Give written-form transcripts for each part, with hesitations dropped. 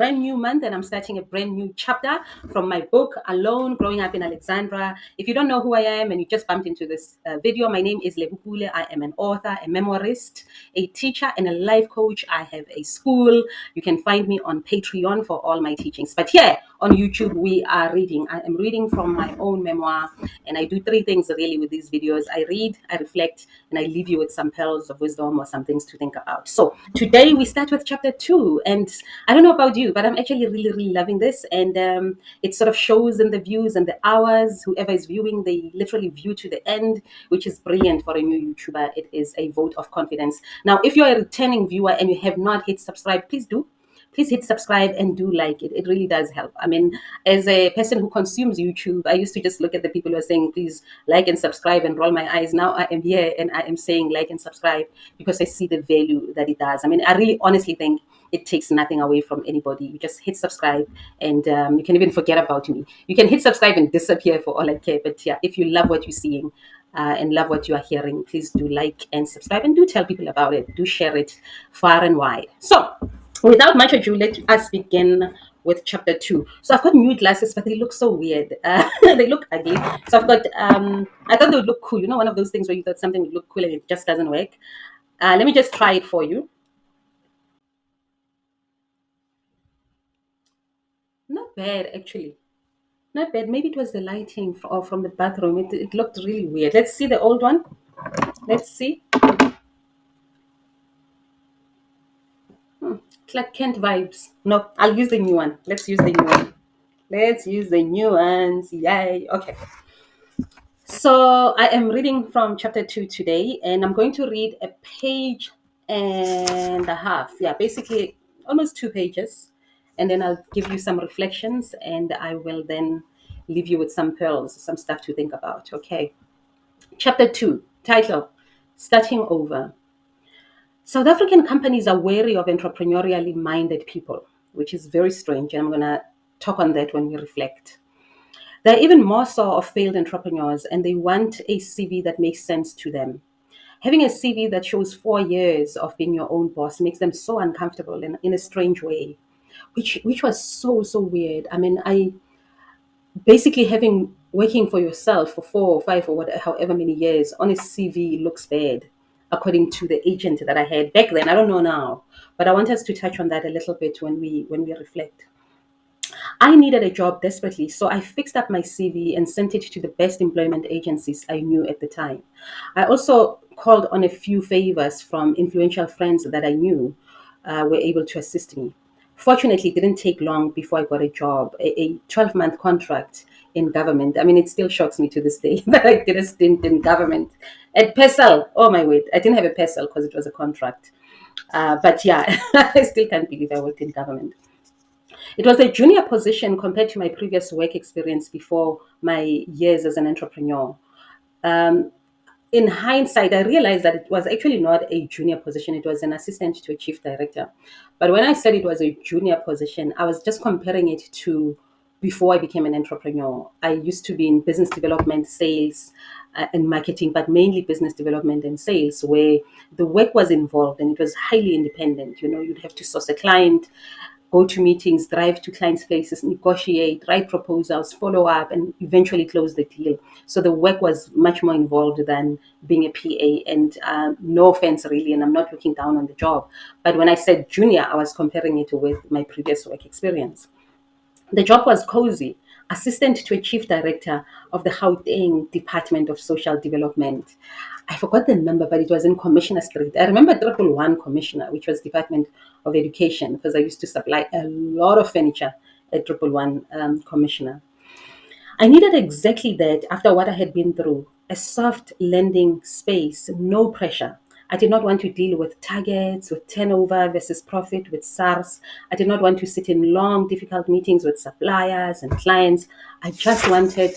brand new month and I'm starting a brand new chapter from my book, Alone Growing Up in Alexandra. If you don't know who I am and you just bumped into this video, my name is Lebukule. I am an author, a memoirist, a teacher, and a life coach. I have a school. You can find me on Patreon for all my teachings. But here on YouTube, we are reading. I am reading from my own memoir, and I do three things really with these videos. I read, I reflect, and I leave you with some pearls of wisdom or some things to think about. So today we start with chapter 2, and I don't know about you, but I'm actually really loving this, and it sort of shows in the views and the hours. Whoever is viewing, they literally view to the end, which is brilliant for a new YouTuber. It is a vote of confidence. Now, if you're a returning viewer and you have not hit subscribe, please do. Please hit subscribe and do like it. It really does help. I mean, as a person who consumes YouTube, I used to just look at the people who are saying, please like and subscribe and roll my eyes. Now I am here and I am saying like and subscribe because I see the value that it does. I mean, I really honestly think it takes nothing away from anybody. You just hit subscribe and you can even forget about me. You can hit subscribe and disappear for all I care. But yeah, if you love what you're seeing, and love what you are hearing, please do like and subscribe and do tell people about it. Do share it far and wide. So, without much ado, let us begin with chapter 2. So I've got new glasses, but they look so weird. They look ugly. So I've got, I thought they would look cool. You know, one of those things where you thought something would look cool and it just doesn't work. Let me just try it for you. Not bad, actually. Not bad. Maybe it was the lighting from the bathroom. It looked really weird. Let's see the old one. Let's see. Clark Kent vibes. No, I'll use the new one. Let's use the new one. Let's use the new ones. Yay. Okay. So I am reading from chapter 2 today, and I'm going to read a page and a half. Yeah, basically almost 2 pages. And then I'll give you some reflections, and I will then leave you with some pearls, some stuff to think about. Okay. Chapter 2, title Starting Over. South African companies are wary of entrepreneurially minded people, which is very strange. And I'm going to talk on that when we reflect. They're even more so of failed entrepreneurs, and they want a CV that makes sense to them. Having a CV that shows 4 years of being your own boss makes them so uncomfortable in a strange way, which was so weird. I mean, I basically having working for yourself for 4 or 5 or whatever, however many years on a CV looks bad, according to the agent that I had back then. I don't know now, but I want us to touch on that a little bit when we reflect. I needed a job desperately, so I fixed up my CV and sent it to the best employment agencies I knew at the time. I also called on a few favors from influential friends that I knew were able to assist me. Fortunately, it didn't take long before I got a job, a 12-month contract in government. I mean, it still shocks me to this day that I did a stint in government. At PESEL, oh my word, I didn't have a PESEL because it was a contract. But yeah, I still can't believe I worked in government. It was a junior position compared to my previous work experience before my years as an entrepreneur. Um, in hindsight, I realized that it was actually not a junior position. It was an assistant to a chief director. But when I said it was a junior position, I was just comparing it to before I became an entrepreneur. I used to be in business development, sales, and marketing, but mainly business development and sales, where the work was involved and it was highly independent. You know, you'd have to source a client, go to meetings, drive to clients' places, negotiate, write proposals, follow up, and eventually close the deal. So the work was much more involved than being a PA. And no offense, really, and I'm not looking down on the job. But when I said junior, I was comparing it with my previous work experience. The job was cozy, assistant to a chief director of the Gauteng Department of Social Development. I forgot the number, but it was in Commissioner Street. I remember 111 Commissioner, which was Department of Education, because I used to supply a lot of furniture at 111 Commissioner. I needed exactly that after what I had been through, a soft lending space, no pressure. I did not want to deal with targets, with turnover versus profit, with SARS. I did not want to sit in long, difficult meetings with suppliers and clients. I just wanted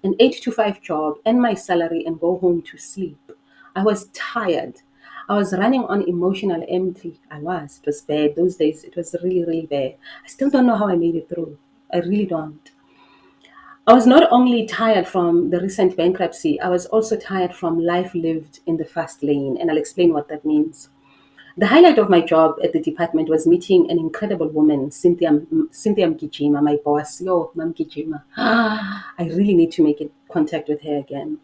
an 8 to 5 job and my salary and go home to sleep. I was tired. I was running on emotional empty. I was. It was bad. Those days, it was really bad. I still don't know how I made it through. I really don't. I was not only tired from the recent bankruptcy, I was also tired from life lived in the fast lane, and I'll explain what that means. The highlight of my job at the department was meeting an incredible woman, Cynthia Mgijima, my boss. Yo, Mam Mgijima. I really need to make contact with her again.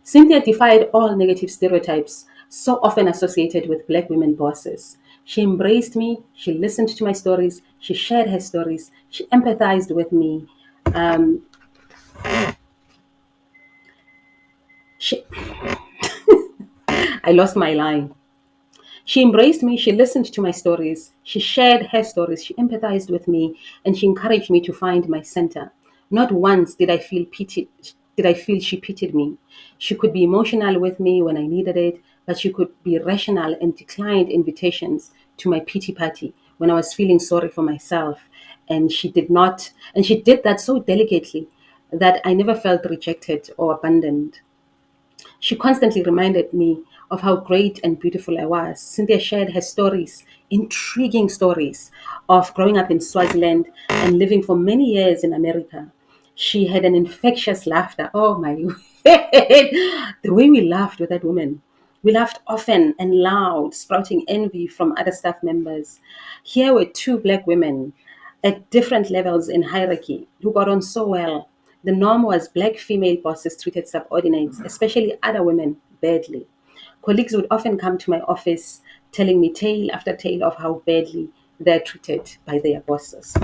Cynthia defied all negative stereotypes so often associated with black women bosses. She embraced me, she listened to my stories, she shared her stories, she empathized with me. Um, she, I lost my line. She embraced me, she listened to my stories, she shared her stories, she empathized with me, and she encouraged me to find my center. Not once did I feel she pitied me. She could be emotional with me when I needed it, but she could be rational and declined invitations to my pity party when I was feeling sorry for myself. And she did not, and she did that so delicately that I never felt rejected or abandoned. She constantly reminded me of how great and beautiful I was. Cynthia shared her stories, intriguing stories, of growing up in Swaziland and living for many years in America. She had an infectious laughter. Oh my the way we laughed with that woman. We laughed often and loud, sprouting envy from other staff members. Here were two black women at different levels in hierarchy who got on so well. The norm was black female bosses treated subordinates, especially other women, badly. Colleagues would often come to my office telling me tale after tale of how badly they're treated by their bosses.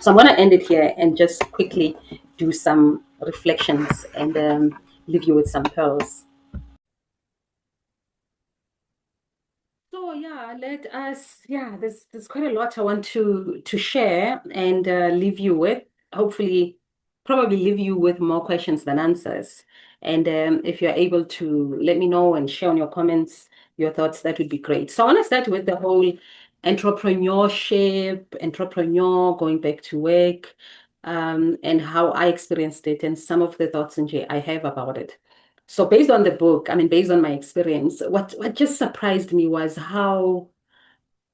So I'm going to end it here and just quickly do some reflections and leave you with some pearls. So yeah, let us. Yeah, there's quite a lot I want to share and leave you with. Hopefully, probably leave you with more questions than answers. And if you're able to let me know and share on your comments your thoughts, that would be great. So I want to start with the whole entrepreneurship, entrepreneur going back to work, and how I experienced it, and some of the thoughts and I have about it. So based on the book, I mean, based on my experience, what just surprised me was how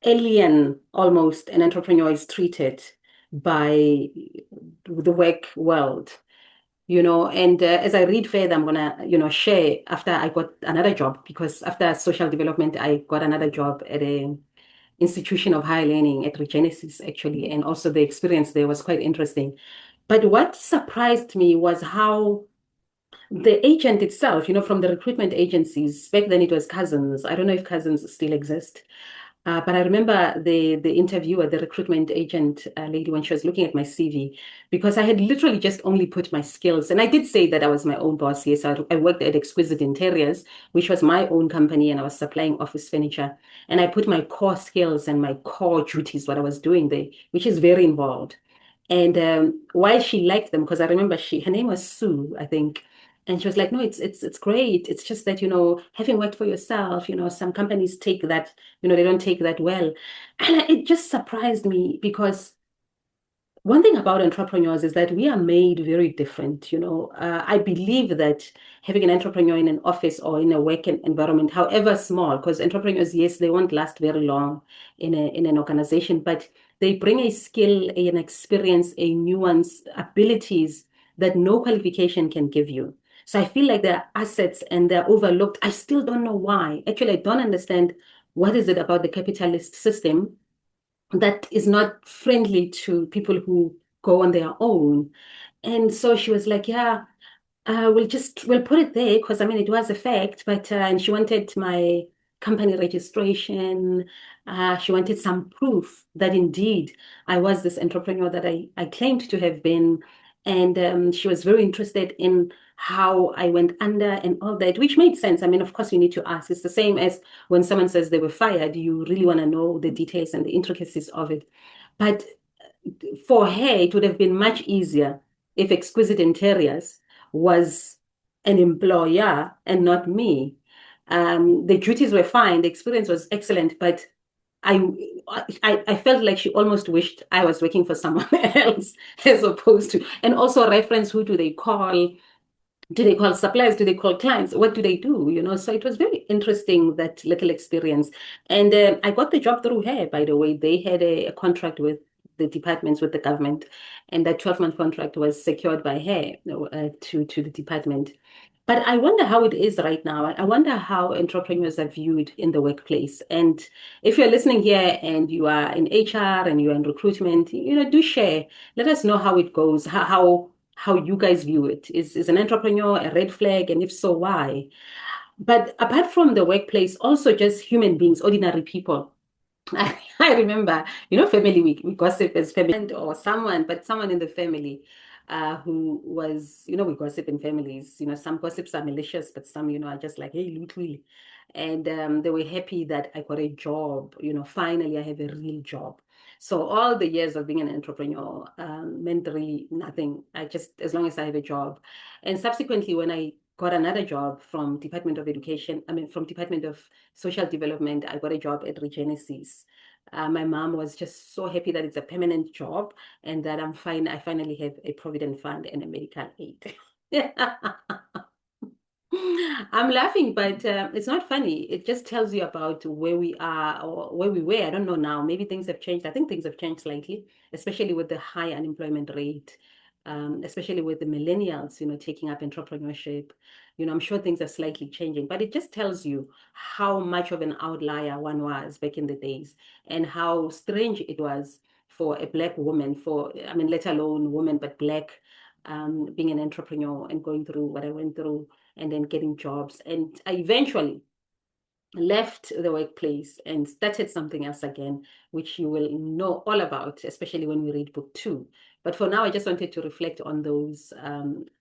alien almost an entrepreneur is treated by the work world. And as I read further, I'm gonna, share after I got another job, because after social development, I got another job at a institution of higher learning at Regenesis, actually, and also the experience there was quite interesting. But what surprised me was how the agent itself, from the recruitment agencies, back then it was Cousins. I don't know if Cousins still exist. But I remember the interviewer, the recruitment agent lady, when she was looking at my CV, because I had literally just only put my skills. And I did say that I was my own boss. Yes, I worked at Exquisite Interiors, which was my own company, and I was supplying office furniture. And I put my core skills and my core duties, what I was doing there, which is very involved. And while she liked them, because I remember her name was Sue, I think, and she was like, "No, it's great. It's just that having worked for yourself, some companies take that, they don't take that well," and it just surprised me because one thing about entrepreneurs is that we are made very different. I believe that having an entrepreneur in an office or in a work environment, however small, because entrepreneurs, yes, they won't last very long in an organization, but they bring a skill, an experience, a nuance, abilities that no qualification can give you. So I feel like they're assets and they're overlooked. I still don't know why. Actually, I don't understand what is it about the capitalist system that is not friendly to people who go on their own. And so she was like, "Yeah, we'll put it there because I mean it was a fact, but and she wanted my company registration. She wanted some proof that indeed I was this entrepreneur that I claimed to have been, and she was very interested in how I went under and all that, which made sense. I mean, of course, you need to ask. It's the same as when someone says they were fired. You really want to know the details and the intricacies of it. But for her, it would have been much easier if Exquisite Interiors was an employer and not me. The duties were fine, the experience was excellent, but I, I felt like she almost wished I was working for someone else as opposed to, and also reference who do they call? Do they call suppliers? Do they call clients? What do they do? So it was very interesting, that little experience. And I got the job through her, by the way. They had a contract with the departments, with the government, and that 12-month contract was secured by her to the department. But I wonder how it is right now. I wonder how entrepreneurs are viewed in the workplace. And if you're listening here and you are in HR and you're in recruitment, do share. Let us know how it goes, how you guys view it. Is an entrepreneur a red flag? And if so, why? But apart from the workplace, also just human beings, ordinary people. I remember, family week, we gossip as family friend or someone, but someone in the family who was, we gossip in families. Some gossips are malicious, but some, are just like, hey, Lutwili. And they were happy that I got a job. Finally, I have a real job. So all the years of being an entrepreneur meant really nothing. I just, as long as I have a job. And subsequently, when I got another job from Department of Education, from Department of Social Development, I got a job at Regenesis. My mom was just so happy that it's a permanent job and that I'm fine. I finally have a provident fund and a medical aid. I'm laughing, but it's not funny. It just tells you about where we are or where we were. I don't know now. Maybe things have changed. I think things have changed slightly, especially with the high unemployment rate, especially with the millennials, taking up entrepreneurship. I'm sure things are slightly changing, but it just tells you how much of an outlier one was back in the days and how strange it was for a Black woman, let alone woman, but Black, being an entrepreneur and going through what I went through and then getting jobs. And I eventually left the workplace and started something else again, which you will know all about, especially when we read book 2. But for now, I just wanted to reflect on those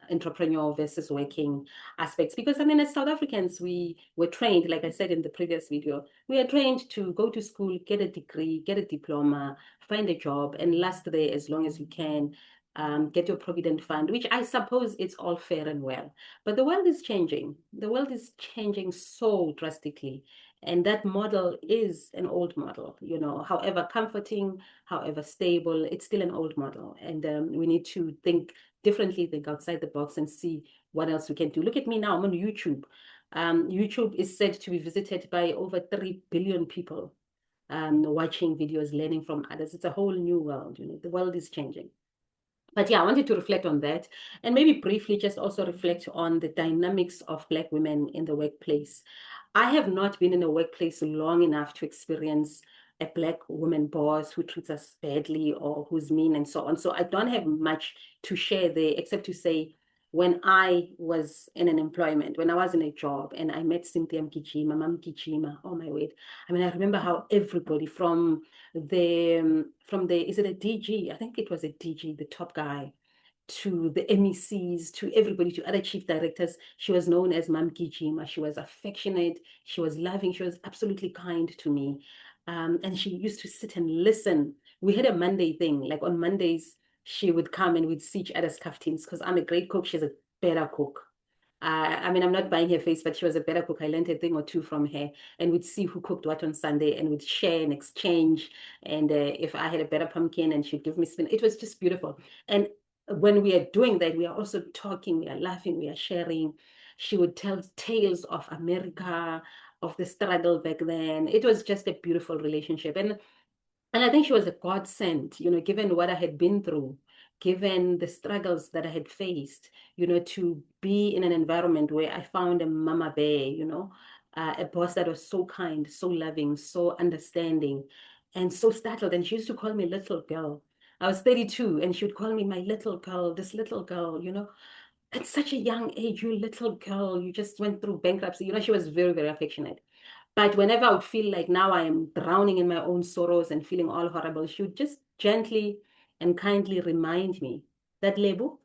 entrepreneurial versus working aspects. Because, as South Africans, we were trained, like I said in the previous video, we are trained to go to school, get a degree, get a diploma, find a job, and last there as long as you can. Get your provident fund, which I suppose it's all fair and well. But the world is changing. The world is changing so drastically. And that model is an old model, however comforting, however stable, it's still an old model. And we need to think differently, think outside the box and see what else we can do. Look at me now, I'm on YouTube. YouTube is said to be visited by over 3 billion people watching videos, learning from others. It's a whole new world, the world is changing. But yeah, I wanted to reflect on that and maybe briefly just also reflect on the dynamics of Black women in the workplace. I have not been in a workplace long enough to experience a Black woman boss who treats us badly or who's mean and so on. So I don't have much to share there except to say when I was in an employment, when I was in a job and I met Cynthia Mkijima, Mama Mkijima, oh my word. I remember how everybody from the is it a DG? I think it was a DG, the top guy, to the MECs, to everybody, to other chief directors. She was known as Mam Gijima. She was affectionate. She was loving. She was absolutely kind to me. And she used to sit and listen. We had a Monday thing. Like on Mondays, she would come and we'd see each other's kaftins because I'm a great cook. She's a better cook. I'm not buying her face, but she was a better cook. I learned a thing or two from her, and we'd see who cooked what on Sunday, and we'd share and exchange. And if I had a better pumpkin, and she'd give me spin, it was just beautiful. And when we are doing that, we are also talking, we are laughing, we are sharing. She would tell tales of America, of the struggle back then. It was just a beautiful relationship, and I think she was a godsend, given what I had been through, given the struggles that I had faced, to be in an environment where I found a mama bear, a boss that was so kind, so loving, so understanding, and so startled. And she used to call me little girl. I was 32, and she would call me my little girl, this little girl, at such a young age, you little girl, you just went through bankruptcy. She was very, very affectionate. But whenever I would feel like now I am drowning in my own sorrows and feeling all horrible, she would just gently and kindly remind me that, Lebu,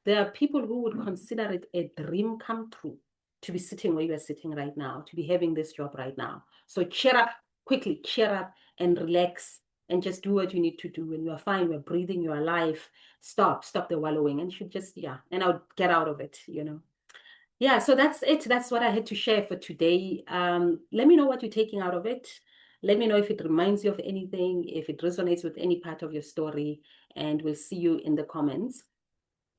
there are people who would consider it a dream come true to be sitting where you are sitting right now, to be having this job right now. So cheer up, quickly cheer up and relax and just do what you need to do. And you are fine, you're breathing, you're alive. Stop the wallowing. And she just, yeah, and I would get out of it. Yeah, so that's it. That's what I had to share for today. Let me know what you're taking out of it. Let me know if it reminds you of anything, if it resonates with any part of your story, and we'll see you in the comments.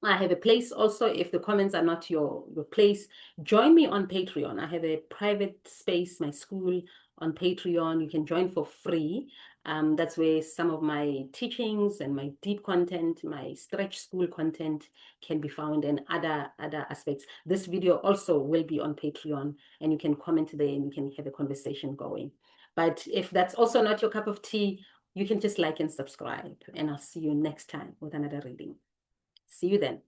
I have a place also. If the comments are not your place, join me on Patreon. I have a private space, my school on Patreon. You can join for free. That's where some of my teachings and my deep content, my stretch school content can be found, and other aspects. This video also will be on Patreon, and you can comment there and you can have a conversation going. But if that's also not your cup of tea, you can just like and subscribe, and I'll see you next time with another reading. See you then.